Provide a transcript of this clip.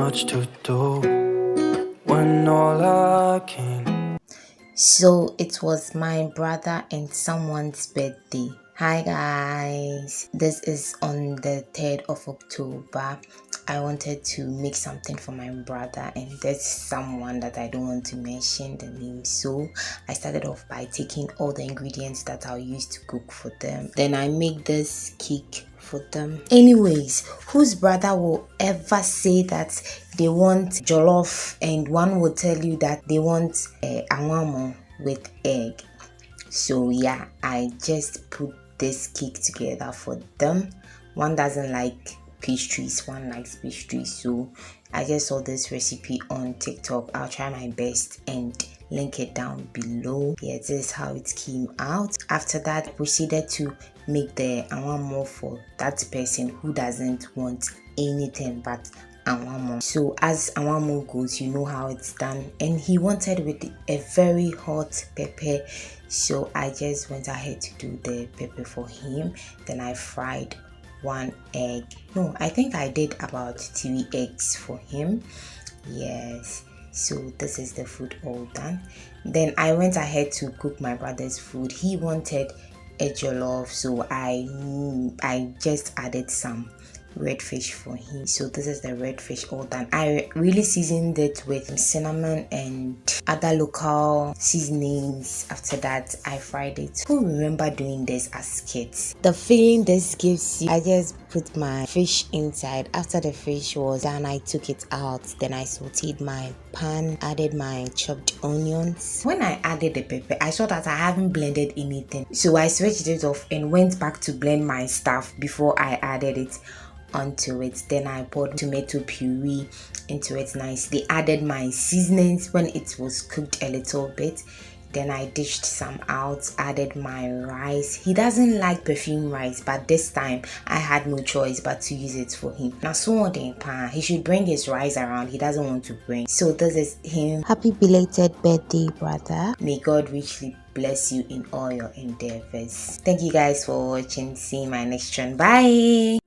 much to do when all I can. So it was my brother and someone's birthday. Hi guys, this is on the 3rd of October. I wanted to make something for my brother, and there's someone that I don't want to mention the name. So I started off by taking all the ingredients that I'll use to cook for them. Then I make this cake for them. Anyways, whose brother will ever say that they want jollof and one will tell you that they want awamo with egg? So yeah, I just put this cake together for them. One doesn't like pastries, one likes pastries, so I just saw this recipe on TikTok. I'll try my best and link it down below. Yeah, this is how it came out. After that, I proceeded to make the awamo for that person who doesn't want anything but awamo. So as awamo goes, you know how it's done, and he wanted with a very hot pepper, so I just went ahead to do the pepper for him. Then I fried one egg. No, I think I did about 3 eggs for him. Yes, so this is the food all done. Then I went ahead to cook my brother's food. He wanted a jollof, so I just added some red fish for him. So this is the red fish all done. I really seasoned it with cinnamon and other local seasonings. After that, I fried it. Who remember doing this as kids? The feeling this gives you. I just put my fish inside. After the fish was done, I took it out. Then I sauteed my pan, added my chopped onions. When I added the pepper, I saw that I haven't blended anything, so I switched it off and went back to blend my stuff before I added it onto it. Then I poured tomato puree into it nicely, added my seasonings when it was cooked a little bit. Then I dished some out, added my rice. He doesn't like perfume rice, but this time I had no choice but to use it for him. Now so he should bring his rice around. He doesn't want to bring. So this is him. Happy belated birthday, brother. May God richly bless you in all your endeavors. Thank you guys for watching. See you in my next one. Bye.